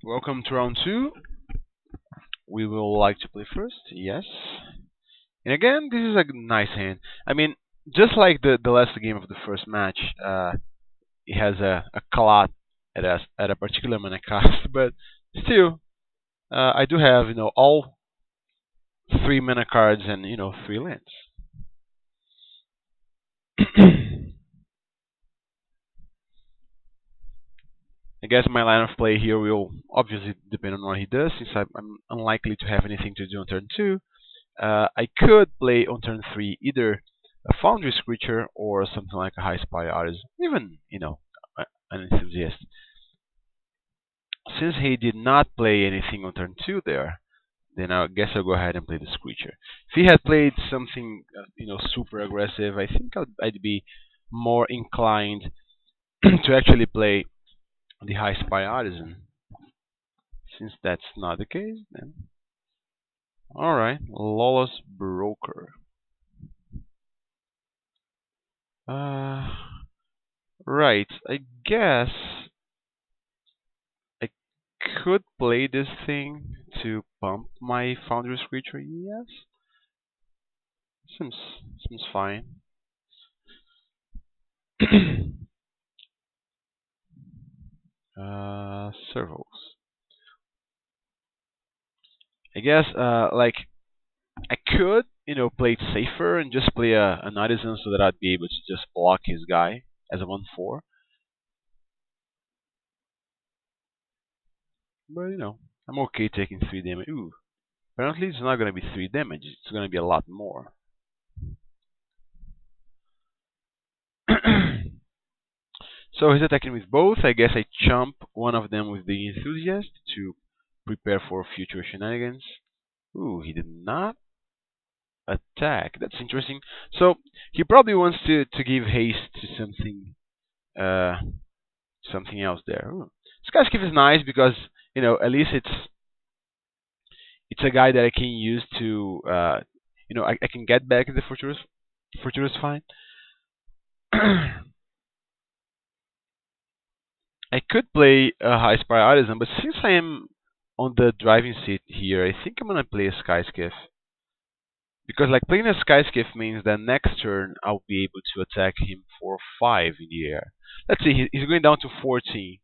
Welcome to round two. We will like to play first, yes. And again, this is a nice hand. I mean, just like the last game of the first match, it has a clot at a particular mana cost, but still, I do have all three mana cards and three lands. I guess my line of play here will obviously depend on what he does, since I'm unlikely to have anything to do on turn two. I could play on turn 3 either a Foundry's creature or something like a High Spy Artist, even, an enthusiast. Since he did not play anything on turn 2 there, then I guess I'll go ahead and play this creature. If he had played something, super aggressive, I think I'd be more inclined to actually play the High Spy Artisan. Since that's not the case, then alright, Lawless Broker. Uh, right, I guess I could play this thing to pump my Foundry's creature, yes? Seems seems fine. Servos. I guess like I could, play it safer and just play an artisan so that I'd be able to just block his guy as a 1/4. But I'm okay taking 3 damage. Ooh. Apparently it's not gonna be 3 damage, it's gonna be a lot more. So he's attacking with both. I guess I chump one of them with the enthusiast to prepare for future shenanigans. Ooh, he did not attack. That's interesting. So he probably wants to give haste to uh something else there. Ooh. Skyskip is nice because at least it's a guy that I can use to I can get back the Fortuna's fine. I could play a High Spire Artisan, but since I am on the driving seat here, I think I'm gonna play a Skyskiff. Because like playing a Skyskiff means that next turn I'll be able to attack him for 5 in the air. Let's see, he's going down to 14.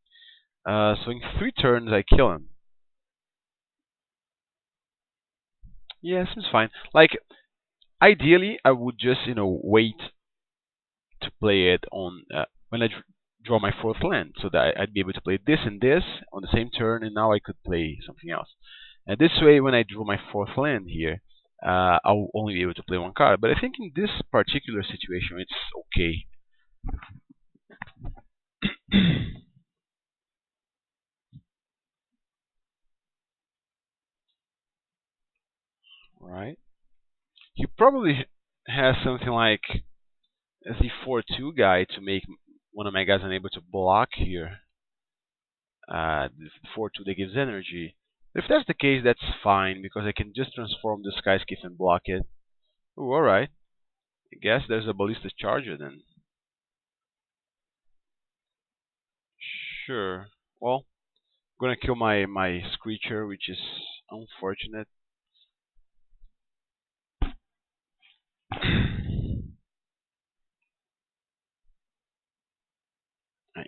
So in 3 turns I kill him. Yeah, seems fine. Like, ideally I would just, wait to play it on when I draw my 4th land, so that I'd be able to play this and this on the same turn, and now I could play something else. And this way, when I draw my 4th land here, I'll only be able to play 1 card. But I think in this particular situation, it's okay. Right? He probably has something like the 4/2 guy to make one of my guys unable to block here. The 4/2 that gives energy. If that's the case, that's fine, because I can just transform the Skyskiff and block it. Ooh, alright. I guess there's a Ballista Charger then. Sure. Well, I'm gonna kill my Screecher, which is unfortunate.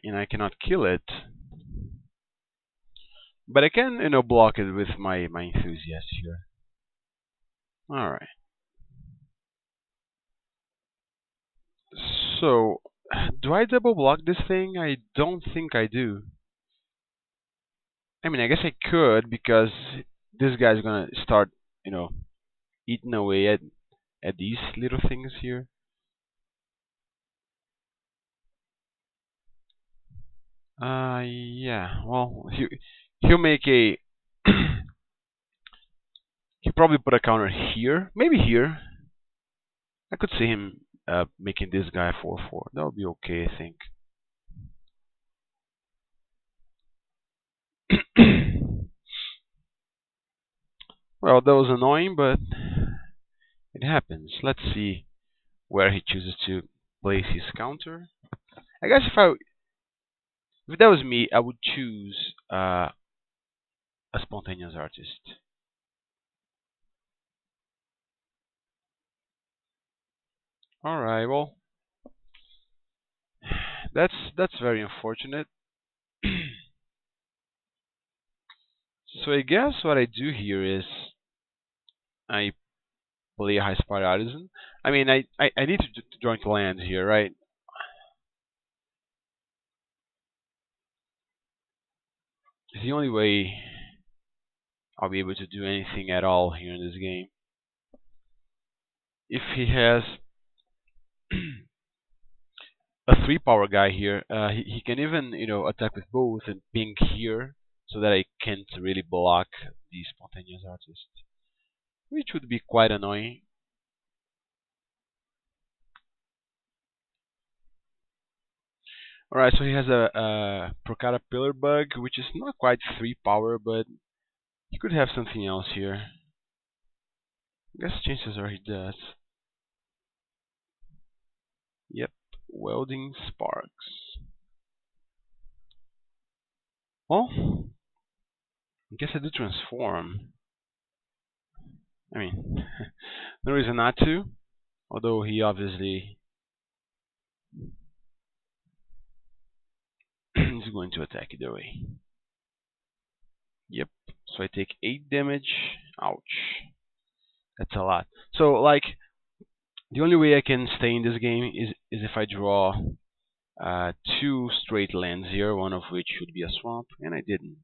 And I cannot kill it. But I can, block it with my enthusiast here. Alright. So, do I double block this thing? I don't think I do. I mean, I guess I could, because this guy's gonna start, eating away at these little things here. Yeah. Well, he'll make a. He'll probably put a counter here, maybe here. I could see him making this guy 4/4. That would be okay, I think. Well, that was annoying, but it happens. Let's see where he chooses to place his counter. I guess if that was me, I would choose a spontaneous artist. All right, well, that's very unfortunate. So I guess what I do here is I play a high spot artisan. I mean, I need to join the land here, right? It's the only way I'll be able to do anything at all here in this game. If he has a three power guy here, he can even attack with both and ping here, so that I can't really block the spontaneous artist, which would be quite annoying. All right, so he has a Procata Pillar bug, which is not quite three power, but he could have something else here. I guess chances are he does. Yep, welding sparks. Well, I guess I do transform. I mean, no reason not to. Although he obviously is going to attack either way. Yep. So I take 8 damage. Ouch. That's a lot. So like the only way I can stay in this game is if I draw two straight lands here, one of which should be a swamp, and I didn't.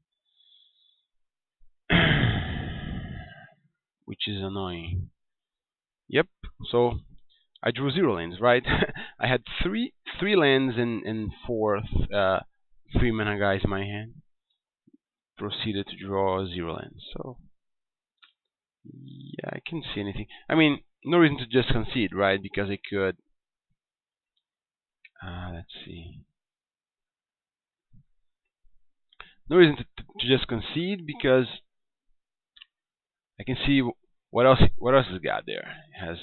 Which is annoying. Yep. So I drew 0 lands, right? I had three lands and four 3 mana guys in my hand. Proceeded to draw 0 lands. So yeah, I can't see anything. I mean, no reason to just concede, right? Because I could. Let's see. No reason to just concede because I can see what else has got there. It has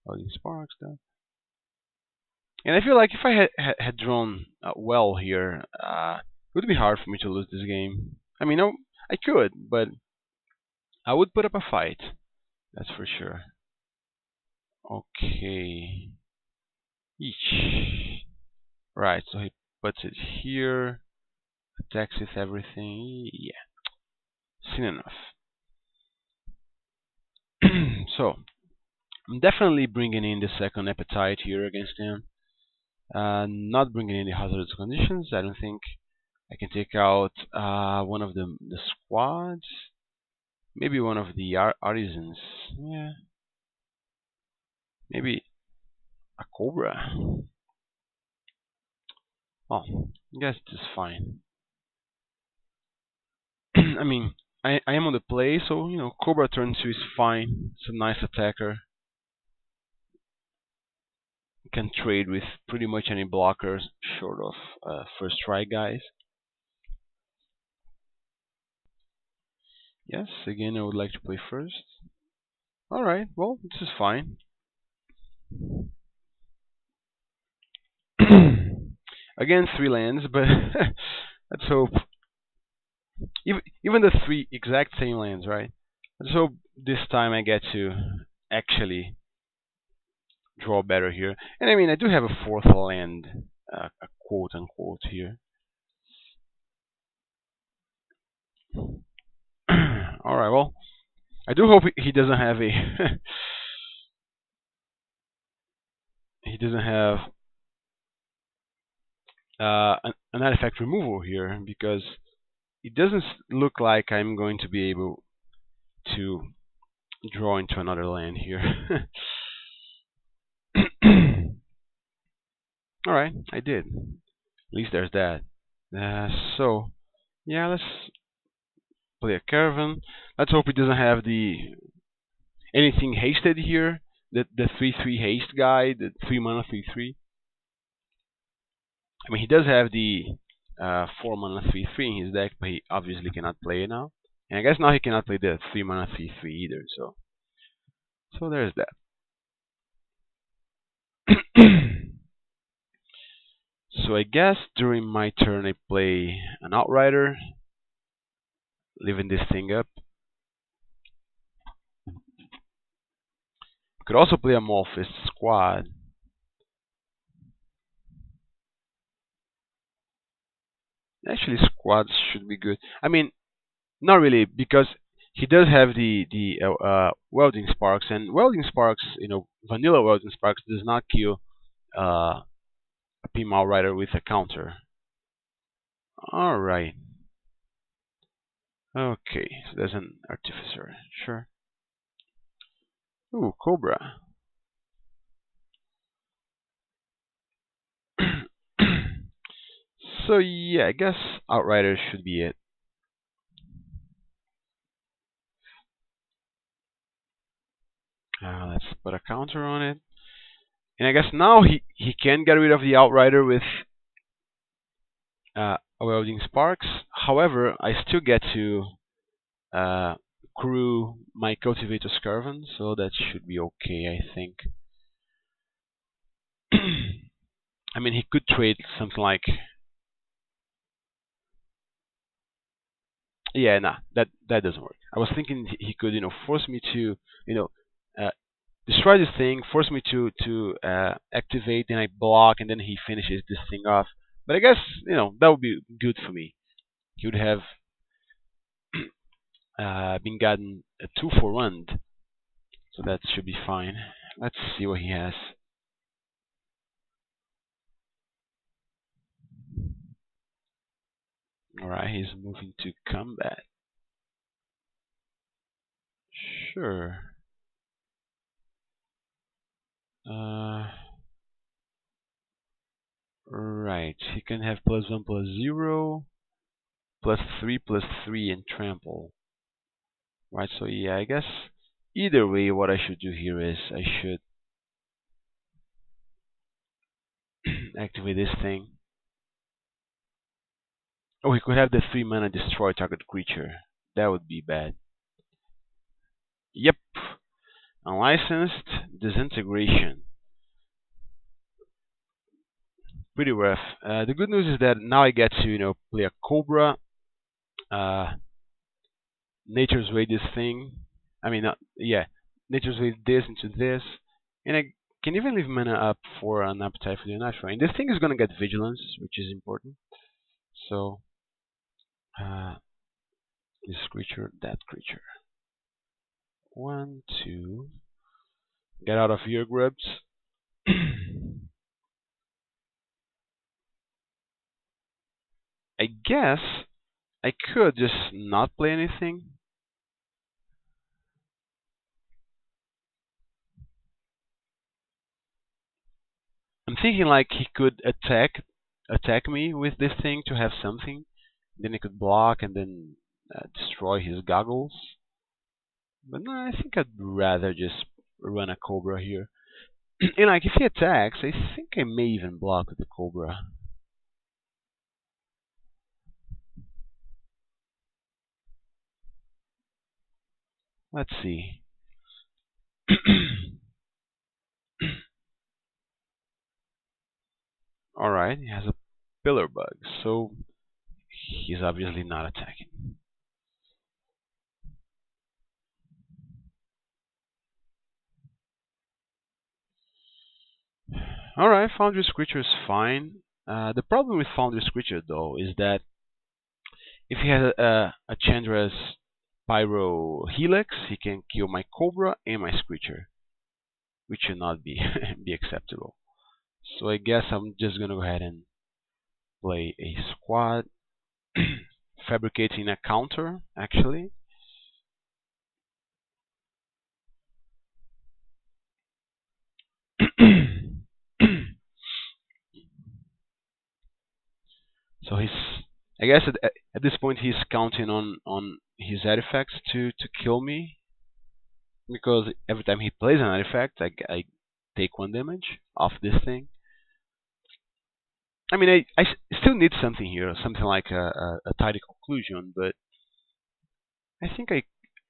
all these sparks stuff. And I feel like if I had drawn well here, it would be hard for me to lose this game. I mean, no, I could, but I would put up a fight. That's for sure. Okay. Each. Right, so he puts it here, attacks with everything. Yeah, seen enough. So, I'm definitely bringing in the second appetite here against him. Not bringing in the hazardous conditions. I don't think I can take out one of the squads. Maybe one of the artisans. Yeah, maybe a cobra. Oh, I guess this is fine. I mean, I am on the play, so Cobra turn 2 is fine. It's a nice attacker. Can trade with pretty much any blockers, short of first strike guys. Yes, again, I would like to play first. Alright, well, this is fine. Again, 3 lands, but let's hope. Even the 3 exact same lands, right? Let's hope this time I get to actually draw better here. And I mean, I do have a fourth land, a quote unquote here. Alright, well, I do hope he doesn't have a. He doesn't have an artifact removal here, because it doesn't look like I'm going to be able to draw into another land here. Alright, I did. At least there's that. So, yeah, let's play a caravan. Let's hope it doesn't have the anything hasted here. The 3/3 haste guy, the 3 mana 3/3. I mean, he does have the 4 mana 3/3 in his deck, but he obviously cannot play it now. And I guess now he cannot play the 3 mana 3/3 either. So there's that. So I guess during my turn I play an Outrider. leaving this thing up. Could also play a Morphist squad. Actually, squads should be good. I mean, not really, because he does have the welding sparks, and welding sparks, vanilla welding sparks does not kill a Pim Outrider with a counter. All right. Okay, so there's an artificer. Sure. Ooh, Cobra. So yeah, I guess Outriders should be it. Let's put a counter on it. And I guess now he can get rid of the Outrider with welding sparks. However, I still get to uh, crew my cultivator Scarvan, so that should be okay, I think. I mean, he could trade something like, yeah, nah, that doesn't work. I was thinking he could, force me to, you know, uh, destroy this thing, force me to activate, then I block, and then he finishes this thing off. But I guess that would be good for me. He would have been gotten a 2 for 1, so that should be fine. Let's see what he has. All right, he's moving to combat. Sure. Uh, right. He can have +1/+0, +3/+3, and trample. Right. So yeah, I guess either way, what I should do here is I should activate this thing. Oh, he could have the 3 mana destroy target creature. That would be bad. Yep. Unlicensed disintegration. Pretty rough. The good news is that now I get to play a Cobra, uh, Nature's Way this thing. I mean, yeah, Nature's Way this into this, and I can even leave mana up for an Appetite for the Unnatural. And this thing is gonna get Vigilance, which is important. So, uh, this creature, that creature. 1, 2. Get out of here, Grubs. I guess I could just not play anything. I'm thinking like he could attack me with this thing to have something. Then he could block and then destroy his goggles. But no, I think I'd rather just run a Cobra here. And like if he attacks, I think I may even block with the Cobra. Let's see. Alright, he has a Pillar Bug, so he's obviously not attacking. Alright, Foundry's Creature is fine. The problem with Foundry's Creature, though, is that if he has a Chandra's Pyro Helix, he can kill my Cobra and my Screecher, which should not be be acceptable. So I guess I'm just gonna go ahead and play a squad, fabricating a counter actually. So he's, I guess at this point he's counting on his artifacts to kill me, because every time he plays an artifact, I take 1 damage off this thing. I mean, still need something here, something like a tidy conclusion, but I think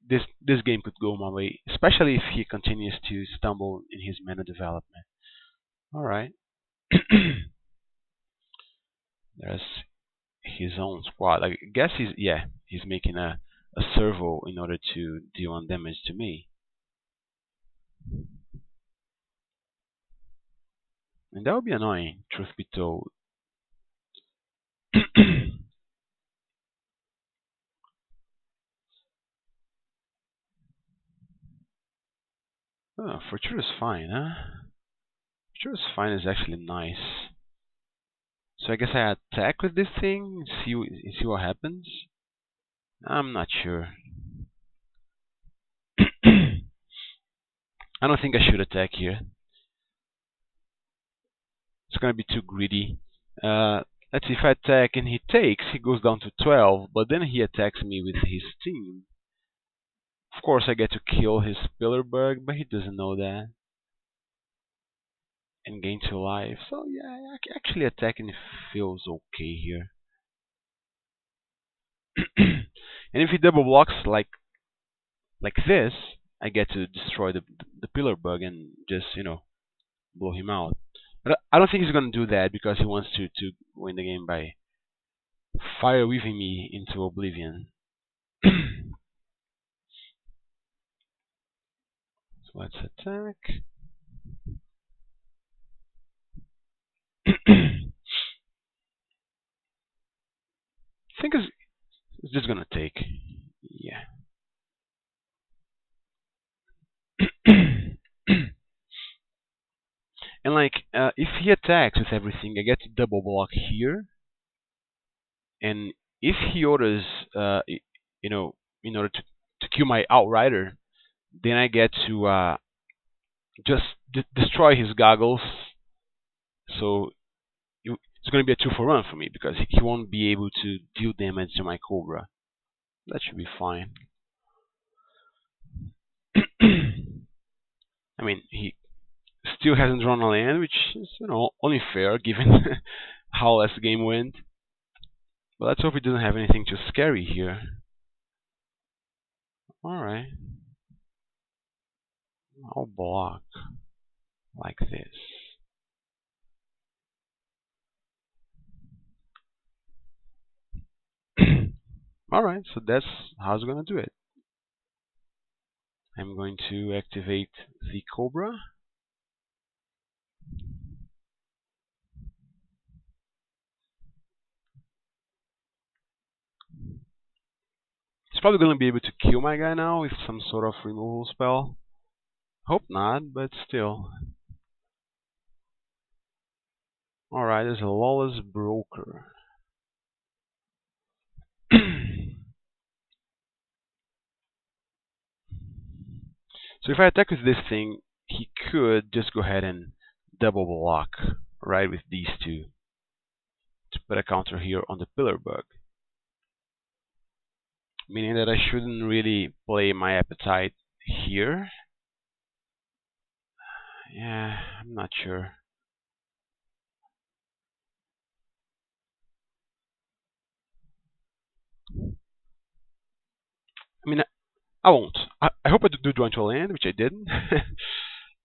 this game could go my way, especially if he continues to stumble in his mana development. All right, there's his own squad. I guess he's making a servo in order to deal on damage to me. And that would be annoying, truth be told. Oh, Fortuna's fine, huh? Fortuna's fine is actually nice. So I guess I attack with this thing and see what happens. I'm not sure. I don't think I should attack here. It's gonna be too greedy. Let's see, if I attack and he takes, he goes down to 12, but then he attacks me with his team. Of course, I get to kill his pillar bug, but he doesn't know that. And gain 2 life. So yeah, actually attacking feels okay here. And if he double blocks like this, I get to destroy the pillar bug and just blow him out. But I don't think he's gonna do that because he wants to win the game by fire weaving me into oblivion. So let's attack. I think it's just gonna take. Yeah. And if he attacks with everything, I get to double block here. And if he orders, you know, in order to kill my outrider, then I get to just destroy his goggles. So it's going to be a 2-for-1 for me because he won't be able to deal damage to my Cobra. That should be fine. I mean, he still hasn't drawn a land, which is only fair given how last game went. But let's hope he doesn't have anything too scary here. Alright. I'll block like this. Alright, so that's how I was gonna do it. I'm going to activate the Cobra. He's probably gonna be able to kill my guy now with some sort of removal spell. Hope not, but still. Alright, there's a Lawless Broker. So if I attack with this thing, he could just go ahead and double block right with these two to put a counter here on the pillar bug. Meaning that I shouldn't really play my appetite here. Yeah, I'm not sure. I mean, I won't. I hope I do draw into a land, which I didn't.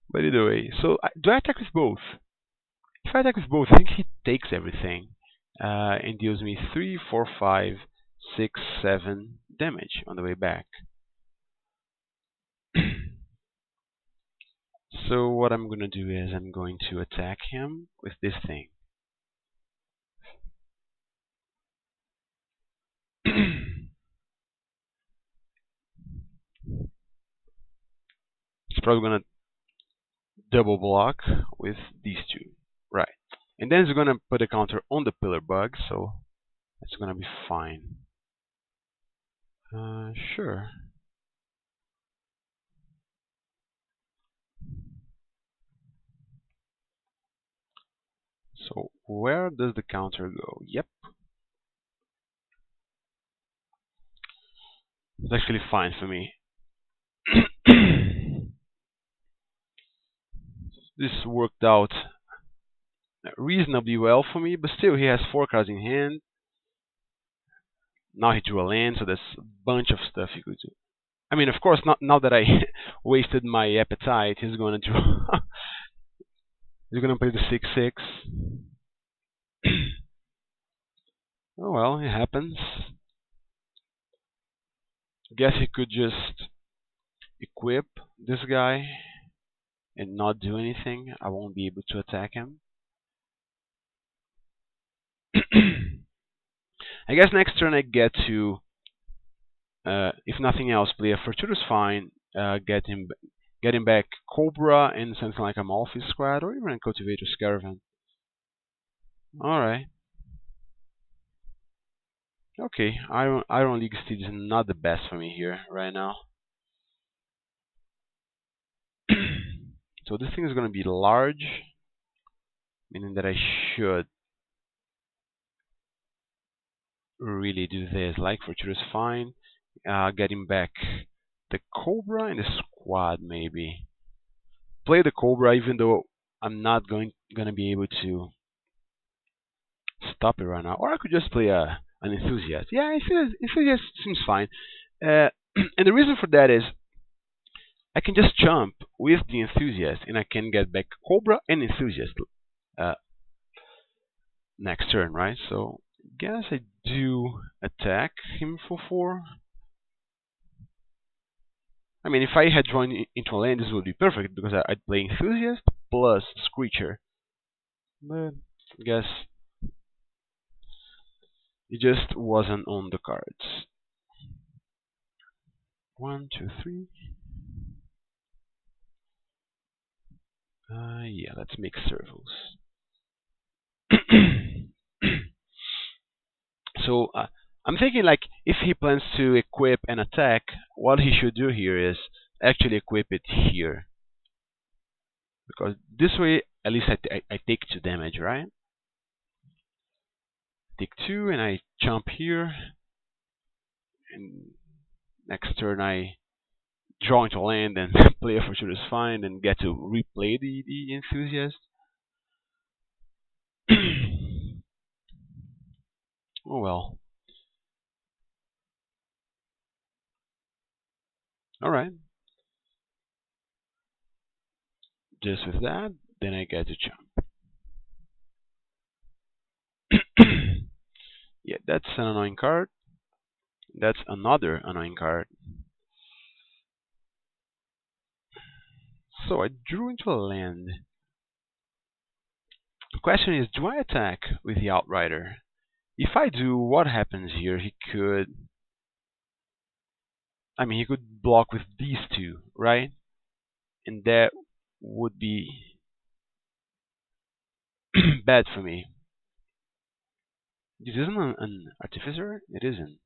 But either way, so do I attack with both? If I attack with both, I think he takes everything and deals me 3, 4, 5, 6, 7 damage on the way back. So what I'm going to do is I'm going to attack him with this thing. It's probably going to double block with these two. Right. And then it's going to put a counter on the pillar bug, so it's going to be fine. Sure. So where does the counter go? Yep. It's actually fine for me. This worked out reasonably well for me, but still he has 4 cards in hand. Now he drew a land, so there's a bunch of stuff he could do. I mean, of course, not now that I wasted my appetite, he's gonna draw. He's gonna play the 6/6. Oh well, it happens. Guess he could just equip this guy and not do anything. I won't be able to attack him. I guess next turn I get to, if nothing else, play a Fortuitous Find, get him back Cobra and something like a Malfi Squad or even a Cultivator's Caravan. Alright. Okay, Iron League Steed is not the best for me here right now. So this thing is going to be large, meaning that I should really do this, like Fortuitous Find, getting back the Cobra and the Squad maybe. Play the Cobra even though I'm not gonna be able to stop it right now. Or I could just play an Enthusiast. Yeah, Enthusiast seems fine. And the reason for that is I can just jump with the Enthusiast and I can get back Cobra and Enthusiast uh, next turn, right? So guess I do attack him for 4. I mean, if I had joined into a lane, this would be perfect because I'd play Enthusiast plus Screecher. But I guess it just wasn't on the cards. 1, 2, 3. Yeah, let's make servos. So I'm thinking like if he plans to equip and attack, what he should do here is actually equip it here, because this way at least I take 2 damage, right? Take 2 and I jump here, and next turn I draw into land and play a Fortuitous Find and get to replay the Enthusiast. Oh well. Alright. Just with that, then I get to jump. Yeah, that's an annoying card. That's another annoying card. So I drew into a land. The question is, do I attack with the Outrider? If I do, what happens here? He could... I mean, he could block with these 2, right? And that would be bad for me. This isn't an Artificer? It isn't.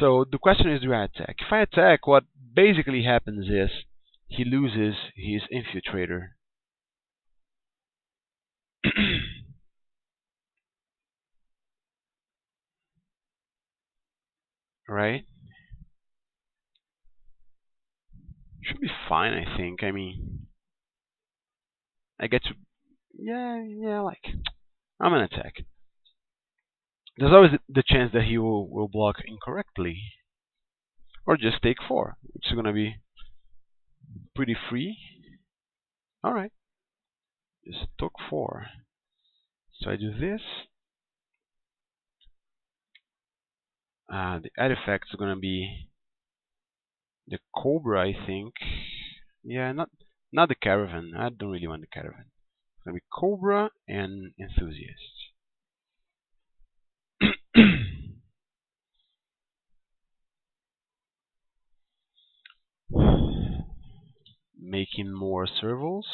So the question is, do I attack? If I attack, what basically happens is he loses his Infiltrator. Right? Should be fine, I think. I mean, I get to... Yeah, like... I'm gonna attack. There's always the chance that he will block incorrectly. Or just take 4, which is gonna be pretty free. Alright. Just took 4. So I do this. The artifact is gonna be the Cobra, I think. Yeah, not the Caravan. I don't really want the Caravan. It's gonna be Cobra and Enthusiast. Making more servos.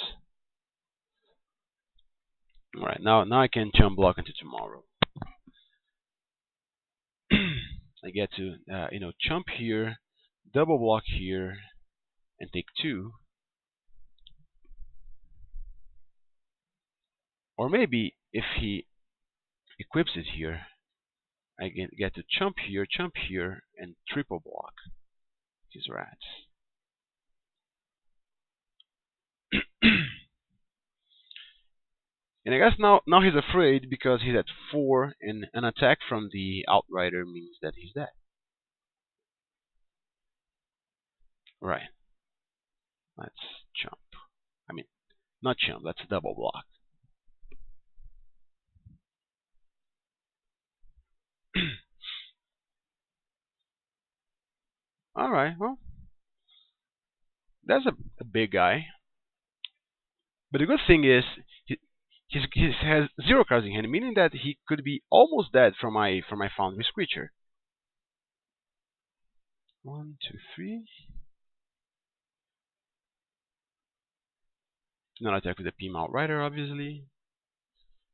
Alright, now I can jump block into tomorrow. I get to jump here, double block here, and take 2. Or maybe if he equips it here, I get to jump here, and triple block his rats. And I guess now he's afraid because he's at 4, and an attack from the Outrider means that he's dead. Right. Let's jump. I mean, not jump, let's double block. All right. Well, that's a big guy. But the good thing is, he has zero cards in hand, meaning that he could be almost dead from my Foundry creature. One, two, three. Not attack with the Peam Outrider, obviously.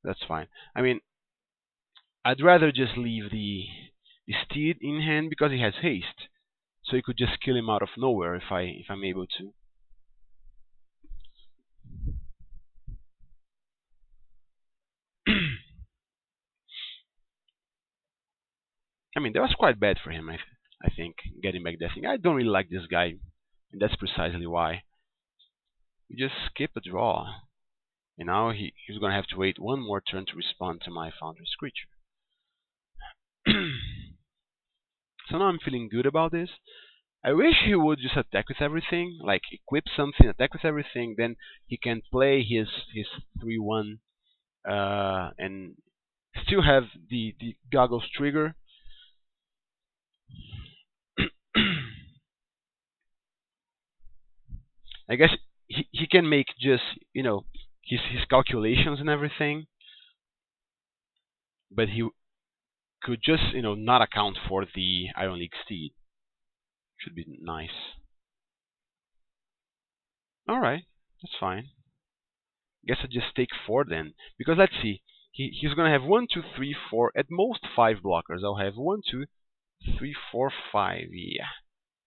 That's fine. I mean, I'd rather just leave the Steed in hand because he has haste, so you could just kill him out of nowhere if I'm able to. I mean, that was quite bad for him. I think getting back that thing. I don't really like this guy, and that's precisely why. We just skip a draw, and now he's gonna have to wait one more turn to respond to my Founder's creature. So now I'm feeling good about this. I wish he would just attack with everything, like equip something, attack with everything, then he can play his 3/1 and still have the goggles trigger. I guess he can make just his calculations and everything, but he could just not account for the Iron League Steed. Should be nice. All right, that's fine. Guess I just take four then, because let's see. He's gonna have one, two, three, four, at most five blockers. I'll have one, two, three, four, five. Yeah,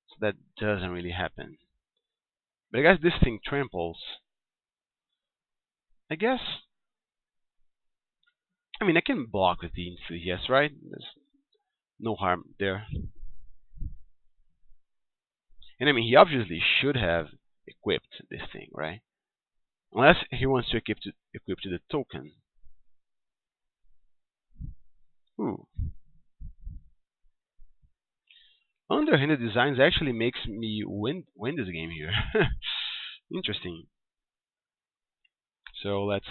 so that doesn't really happen. But I guess this thing tramples. I guess. I mean, I can block with the enthusiast, right? There's no harm there. And I mean, he obviously should have equipped this thing, right? Unless he wants to equip to the token. Ooh. Underhanded designs actually makes me win this game here. Interesting. So let's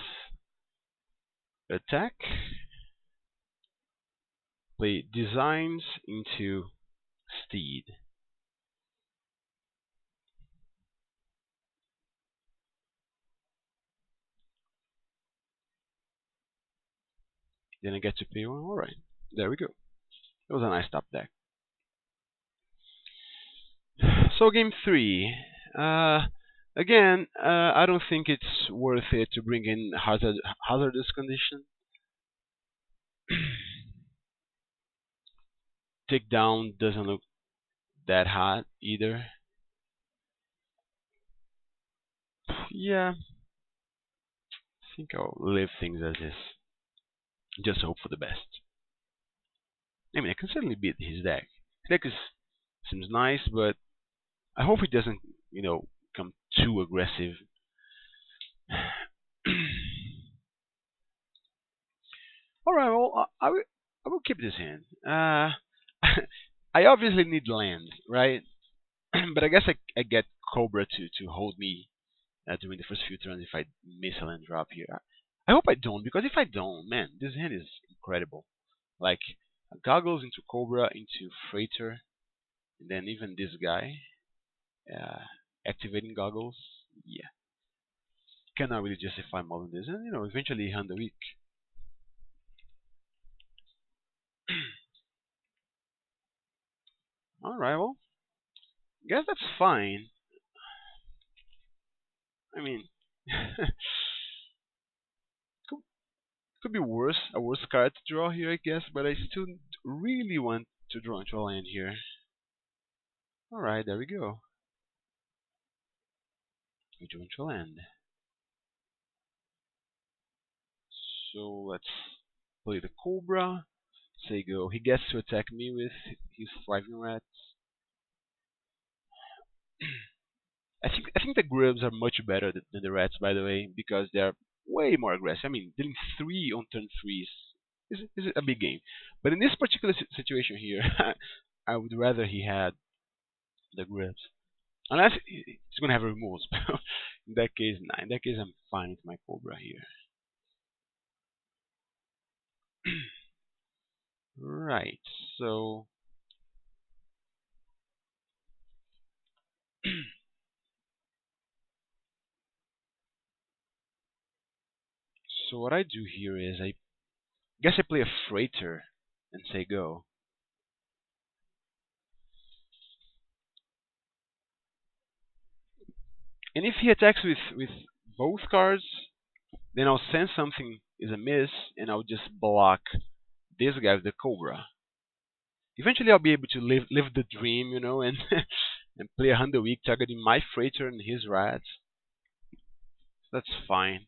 attack. Play designs into Steed. Then I get to pay one. Alright. There we go. It was a nice top deck. So game three. Again, I don't think it's worth it to bring in hazardous condition. Take down doesn't look that hot either. Yeah, I think I'll leave things as is. Just hope for the best. I mean, I can certainly beat his deck. His deck seems nice, but I hope it doesn't, come too aggressive. All right, well, I will keep this in. I obviously need land, right? But I guess I get Cobra to hold me during the first few turns if I miss a land drop here. I hope I don't, because if I don't, man, this hand is incredible. Like, Goggles into Cobra into Freighter, and then even this guy uh, activating Goggles. Yeah, cannot really justify more than this, and eventually hand the week. All right, well, guess that's fine. I mean, could, could be worse, a worse card to draw here, I guess, but I still really want to draw into a land here. All right, there we go. We drew into a land. So let's play the Cobra. Say go. He gets to attack me with his thriving rats. I think the grubs are much better than the rats, by the way, because they're way more aggressive. I mean, dealing three on turn three is a big game. But in this particular situation here, I would rather he had the grubs. Unless he's gonna have removals. In that case, nah. In that case, I'm fine with my Cobra here. Right. So So what I do here is I guess I play a freighter and say go. And if he attacks with both cards, then I'll sense something is amiss and I'll just block this guy with the Cobra. Eventually I'll be able to live the dream, and and play a hand a week targeting my freighter and his rats. That's fine.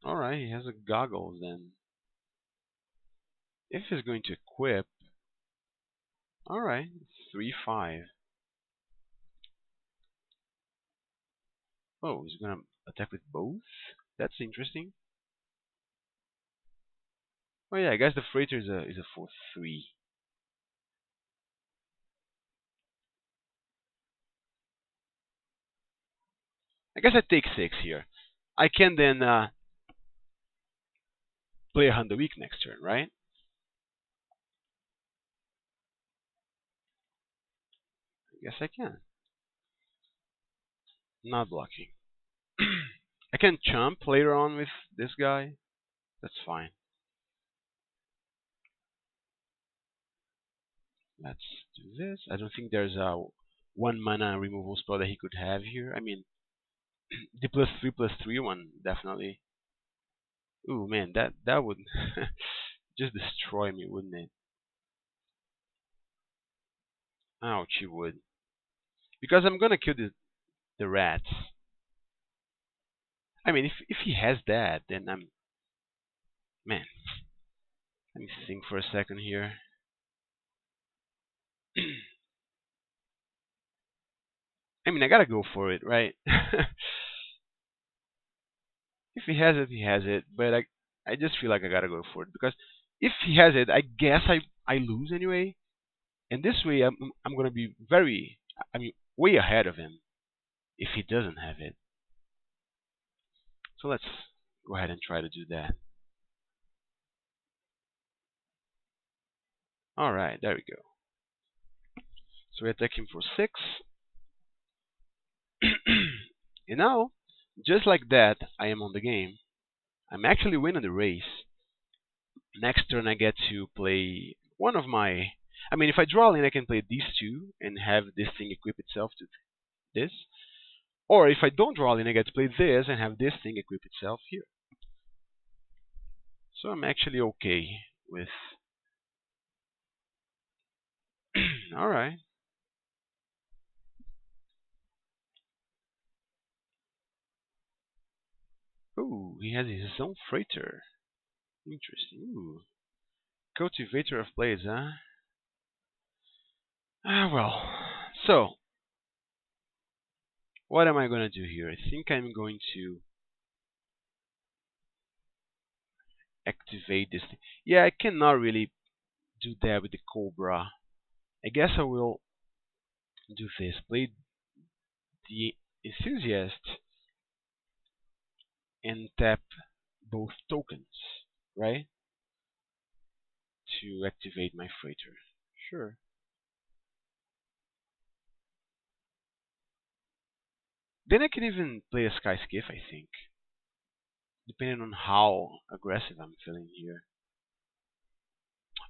Alright, he has a goggles then. If he's going to equip, alright, 3-5. Oh, he's gonna attack with both? That's interesting. Oh yeah, I guess the freighter is a 4-3. I guess I take 6 here. I can then play a hand a week next turn, right? I guess I can. Not blocking. I can chump later on with this guy. That's fine. Let's do this. I don't think there's a 1 mana removal spell that he could have here. I mean, the +3/+3 one definitely. Ooh man, that would just destroy me, wouldn't it? Ouch, he would. Because I'm gonna kill the rats. I mean, if he has that, then I'm man. Let me think for a second here. I mean, I gotta go for it, right? If he has it, he has it. But I just feel like I gotta go for it because if he has it, I guess I lose anyway. And this way, I'm gonna be I mean, way ahead of him if he doesn't have it. So let's go ahead and try to do that. All right, there we go. So we attack him for 6. And now, just like that, I am on the game. I'm actually winning the race. Next turn, I get to play one of my. I mean, if I draw in, I can play these two and have this thing equip itself to this. Or if I don't draw in, I get to play this and have this thing equip itself here. So I'm actually okay with. Alright. Ooh, he has his own freighter. Interesting. Ooh. Cultivator of Blades, huh? Ah, well. So, what am I gonna do here? I think I'm going to activate this thing. Yeah, I cannot really do that with the Cobra. I guess I will do this. Play the Enthusiast and tap both tokens, right? To activate my freighter. Sure. Then I can even play a Sky Skiff, I think. Depending on how aggressive I'm feeling here.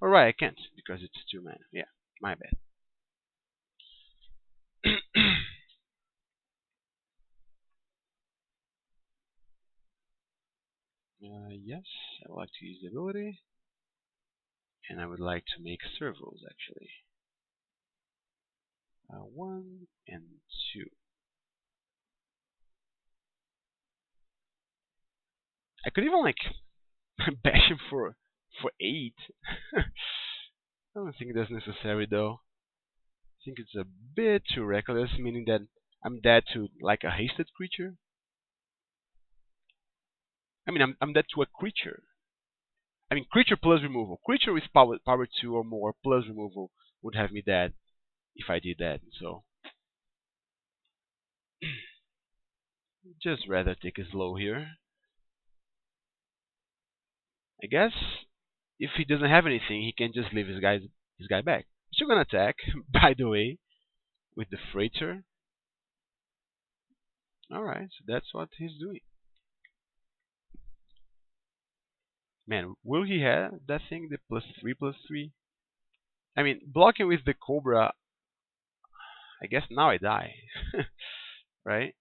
Alright, I can't because it's 2 mana. Yeah, my bad. Yes, I would like to use the ability. And I would like to make servos actually. 1 and 2. I could even like bash him for 8. I don't think that's necessary though. I think it's a bit too reckless, meaning that I'm dead to like a hasted creature. I mean, I'm dead to a creature. I mean, creature plus removal. Creature with power 2 or more plus removal would have me dead if I did that. So, just rather take it slow here. I guess if he doesn't have anything, he can just leave his guy back. Still gonna attack, by the way, with the freighter. All right, so that's what he's doing. Man, will he have that thing, the +3/+3? I mean, blocking with the Cobra, I guess now I die. Right?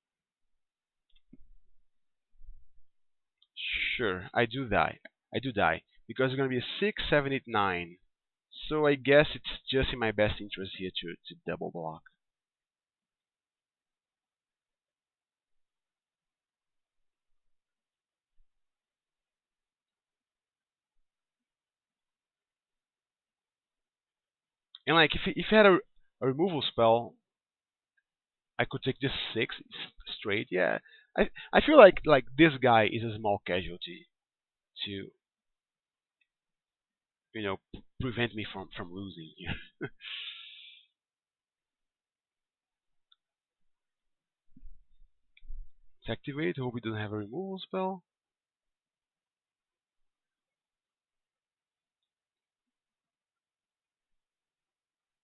Sure, I do die. I do die. Because it's gonna be a 6, 7, 8, 9. So I guess it's just in my best interest here to double block. And like if he had a removal spell, I could take just 6 straight. Yeah. I feel like this guy is a small casualty to prevent me from losing here. Let's activate. Hope he doesn't have a removal spell.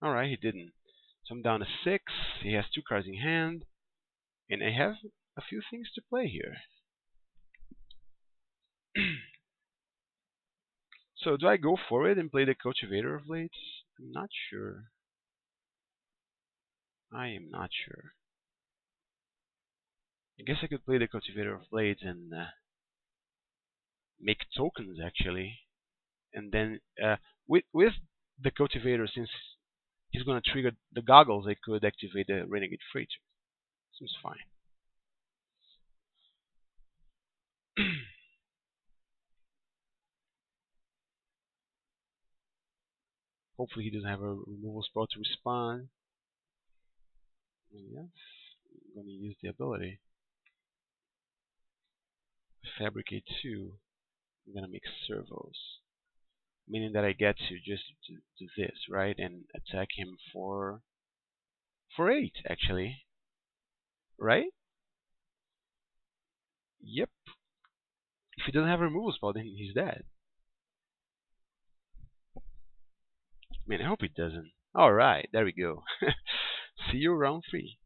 Alright, he didn't. So I'm down to 6. He has 2 cards in hand. And I have a few things to play here. So do I go for it and play the Cultivator of Blades? I'm not sure. I am not sure. I guess I could play the Cultivator of Blades and make tokens actually. And then with the Cultivator, since he's gonna trigger the goggles, I could activate the Renegade Freighter. Seems fine. Hopefully he doesn't have a removal spell to respond. Yes, I'm gonna use the ability. Fabricate 2. I'm gonna make servos. Meaning that I get to just do this, right? And attack him for 8 actually. Right? Yep. If he doesn't have a removal spell, then he's dead. Man, I hope he doesn't. Alright, there we go. See you round 3.